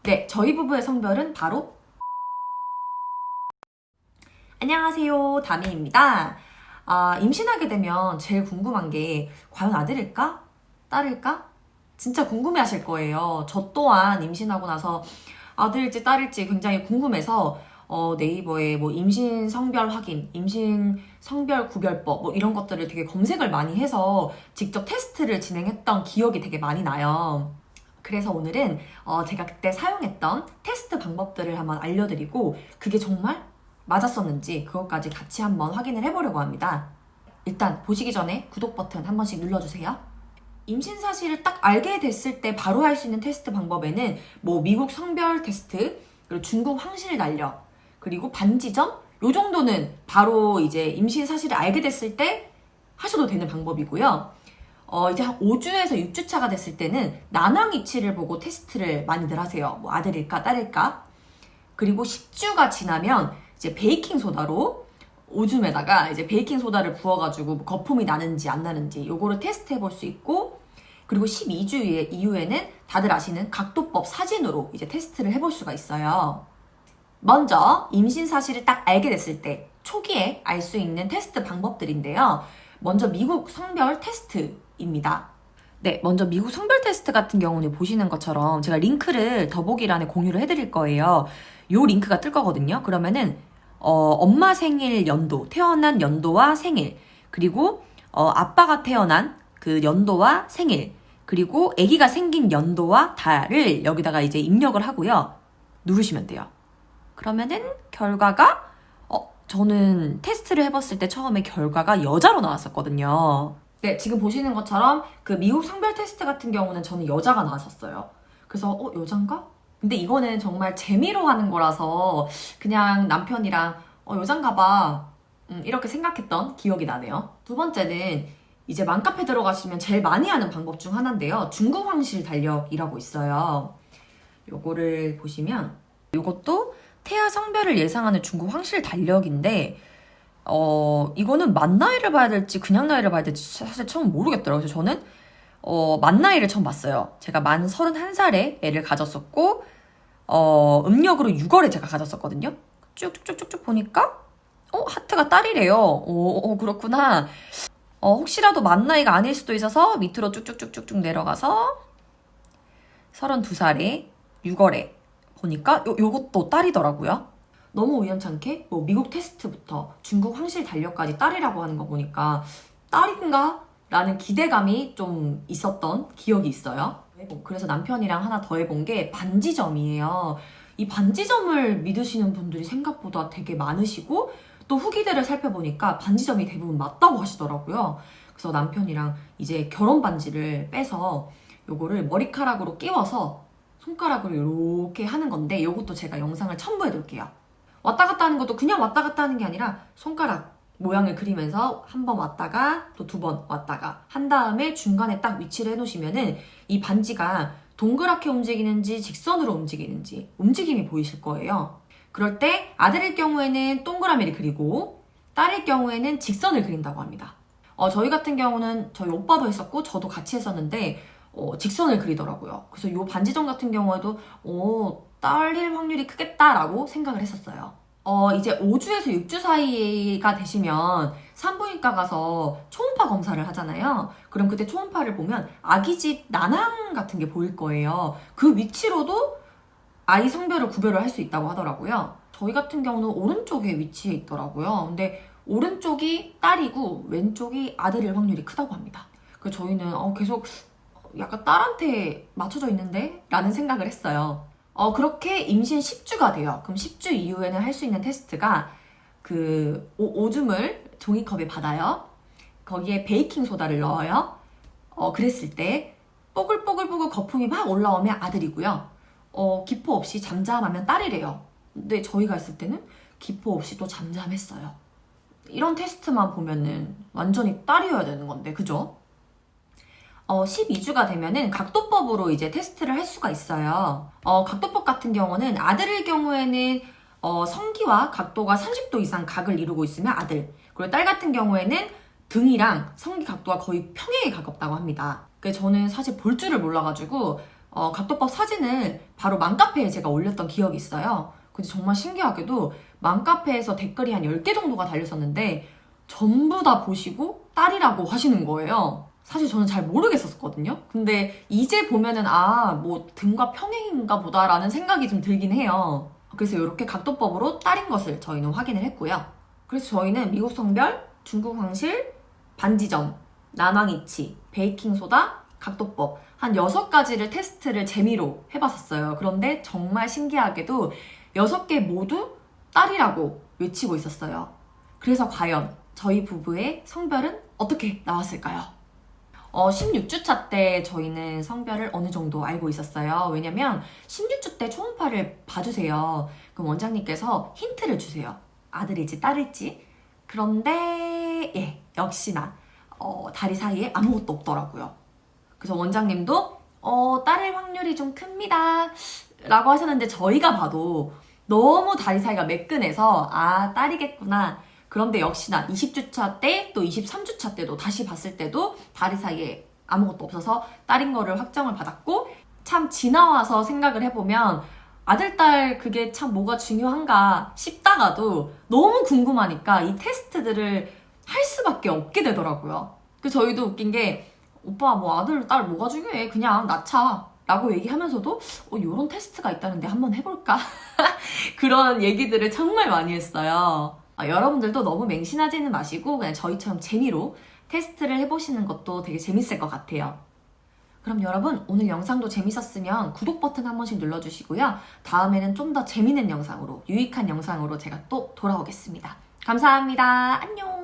네, 저희 부부의 성별은 바로 안녕하세요, 다미입니다. 임신하게 되면 제일 궁금한 게 과연 아들일까? 딸일까? 진짜 궁금해하실 거예요. 저 또한 임신하고 나서 아들일지 딸일지 굉장히 궁금해서 네이버에 뭐 임신 성별 확인, 임신 성별 구별법 뭐 이런 것들을 되게 검색을 많이 해서 직접 테스트를 진행했던 기억이 되게 많이 나요. 그래서 오늘은 제가 그때 사용했던 테스트 방법들을 한번 알려드리고 그게 정말 맞았었는지 그것까지 같이 한번 확인을 해보려고 합니다. 일단 보시기 전에 구독 버튼 한 번씩 눌러주세요. 임신 사실을 딱 알게 됐을 때 바로 할 수 있는 테스트 방법에는 뭐 미국 성별 테스트, 그리고 중국 황실 난력, 그리고 반지점 요 정도는 바로 이제 임신 사실을 알게 됐을 때 하셔도 되는 방법이고요. 이제 한 5주에서 6주차가 됐을 때는 난황 이치를 보고 테스트를 많이들 하세요. 뭐 아들일까 딸일까. 그리고 10주가 지나면 이제 베이킹 소다로 오줌에다가 이제 베이킹 소다를 부어가지고 거품이 나는지 안 나는지 요거를 테스트해 볼 수 있고, 그리고 12주 이후에는 다들 아시는 각도법 사진으로 이제 테스트를 해볼 수가 있어요. 먼저 임신 사실을 딱 알게 됐을 때 초기에 알 수 있는 테스트 방법들인데요. 먼저 미국 성별 테스트입니다. 네, 먼저 미국 성별 테스트 같은 경우는 보시는 것처럼 제가 링크를 더보기란에 공유를 해드릴 거예요. 요 링크가 뜰 거거든요. 그러면은 엄마 생일 연도, 태어난 연도와 생일, 그리고 아빠가 태어난 그 연도와 생일, 그리고 아기가 생긴 연도와 달을 여기다가 이제 입력을 하고요. 누르시면 돼요. 그러면은 결과가 저는 테스트를 해봤을 때 처음에 결과가 여자로 나왔었거든요. 네, 지금 보시는 것처럼 그 미국 성별 테스트 같은 경우는 저는 여자가 나왔었어요. 그래서 여잔가? 근데 이거는 정말 재미로 하는 거라서 그냥 남편이랑 여잔가 봐 이렇게 생각했던 기억이 나네요. 두 번째는 이제 맘카페 들어가시면 제일 많이 하는 방법 중 하나인데요. 중국 황실 달력이라고 있어요. 요거를 보시면 요것도 태아 성별을 예상하는 중국 황실 달력인데 이거는 만 나이를 봐야 될지 그냥 나이를 봐야 될지 사실 처음 모르겠더라고요. 그래서 저는 만 나이를 처음 봤어요. 제가 만 31살에 애를 가졌었고 음력으로 6월에 제가 가졌었거든요. 쭉쭉쭉쭉 보니까 하트가 딸이래요. 그렇구나. 혹시라도 만 나이가 아닐 수도 있어서 밑으로 쭉쭉쭉쭉쭉 내려가서 32살에 6월에 보니까 요것도 딸이더라고요. 너무 우연찮게 뭐 미국 테스트부터 중국 황실 달력까지 딸이라고 하는 거 보니까 딸인가? 라는 기대감이 좀 있었던 기억이 있어요. 그래서 남편이랑 하나 더 해본 게 반지점이에요. 이 반지점을 믿으시는 분들이 생각보다 되게 많으시고 또 후기들을 살펴보니까 반지점이 대부분 맞다고 하시더라고요. 그래서 남편이랑 이제 결혼 반지를 빼서 요거를 머리카락으로 끼워서 손가락으로 이렇게 하는 건데 요것도 제가 영상을 첨부해 둘게요. 왔다 갔다 하는 것도 그냥 왔다 갔다 하는 게 아니라 손가락 모양을 그리면서 한 번 왔다가 또 두 번 왔다가 한 다음에 중간에 딱 위치를 해놓으시면은 이 반지가 동그랗게 움직이는지 직선으로 움직이는지 움직임이 보이실 거예요. 그럴 때 아들일 경우에는 동그라미를 그리고 딸일 경우에는 직선을 그린다고 합니다. 저희 같은 경우는 저희 오빠도 했었고 저도 같이 했었는데 직선을 그리더라고요. 그래서 이 반지점 같은 경우에도 딸일 확률이 크겠다라고 생각을 했었어요. 이제 5주에서 6주 사이가 되시면 산부인과 가서 초음파 검사를 하잖아요. 그럼 그때 초음파를 보면 아기집 난항 같은 게 보일 거예요. 그 위치로도 아이 성별을 구별을 할 수 있다고 하더라고요. 저희 같은 경우는 오른쪽에 위치해 있더라고요. 근데 오른쪽이 딸이고 왼쪽이 아들일 확률이 크다고 합니다. 그래서 저희는 계속 약간 딸한테 맞춰져 있는데? 라는 생각을 했어요. 그렇게 임신 10주가 돼요. 그럼 10주 이후에는 할 수 있는 테스트가 그 오줌을 종이컵에 받아요. 거기에 베이킹 소다를 넣어요. 그랬을 때 뽀글뽀글뽀글 거품이 막 올라오면 아들이고요. 기포 없이 잠잠하면 딸이래요. 근데 저희가 했을 때는 기포 없이 또 잠잠했어요. 이런 테스트만 보면은 완전히 딸이어야 되는 건데, 그죠? 12주가 되면은 각도법으로 이제 테스트를 할 수가 있어요. 각도법 같은 경우는 아들일 경우에는 성기와 각도가 30도 이상 각을 이루고 있으면 아들. 그리고 딸 같은 경우에는 등이랑 성기 각도가 거의 평행에 가깝다고 합니다. 그래서 저는 사실 볼 줄을 몰라가지고 각도법 사진을 바로 맘카페에 제가 올렸던 기억이 있어요. 근데 정말 신기하게도 맘카페에서 댓글이 한 10개 정도가 달렸었는데 전부 다 보시고 딸이라고 하시는 거예요. 사실 저는 잘 모르겠었거든요. 근데 이제 보면은 뭐 등과 평행인가 보다라는 생각이 좀 들긴 해요. 그래서 이렇게 각도법으로 딸인 것을 저희는 확인을 했고요. 그래서 저희는 미국 성별, 중국 황실, 반지점, 난황이치, 베이킹소다, 각도법 한 6가지를 테스트를 재미로 해봤었어요. 그런데 정말 신기하게도 6개 모두 딸이라고 외치고 있었어요. 그래서 과연 저희 부부의 성별은 어떻게 나왔을까요? 16주차 때 저희는 성별을 어느 정도 알고 있었어요. 왜냐면 16주 때 초음파를 봐주세요. 그럼 원장님께서 힌트를 주세요. 아들일지 딸일지. 그런데 역시나 다리 사이에 아무것도 없더라고요. 그래서 원장님도 딸일 확률이 좀 큽니다 라고 하셨는데 저희가 봐도 너무 다리 사이가 매끈해서 딸이겠구나. 그런데 역시나 20주차 때 또 23주차 때도 다시 봤을 때도 다리 사이에 아무것도 없어서 딸인 거를 확정을 받았고, 참 지나와서 생각을 해보면 아들, 딸 그게 참 뭐가 중요한가 싶다가도 너무 궁금하니까 이 테스트들을 할 수밖에 없게 되더라고요. 그래서 저희도 웃긴 게 오빠 뭐 아들, 딸 뭐가 중요해? 그냥 낳자 라고 얘기하면서도 요런 테스트가 있다는데 한번 해볼까? 그런 얘기들을 정말 많이 했어요. 여러분들도 너무 맹신하지는 마시고 그냥 저희처럼 재미로 테스트를 해보시는 것도 되게 재밌을 것 같아요. 그럼 여러분 오늘 영상도 재밌었으면 구독 버튼 한 번씩 눌러주시고요. 다음에는 좀 더 재밌는 영상으로, 유익한 영상으로 제가 또 돌아오겠습니다. 감사합니다. 안녕!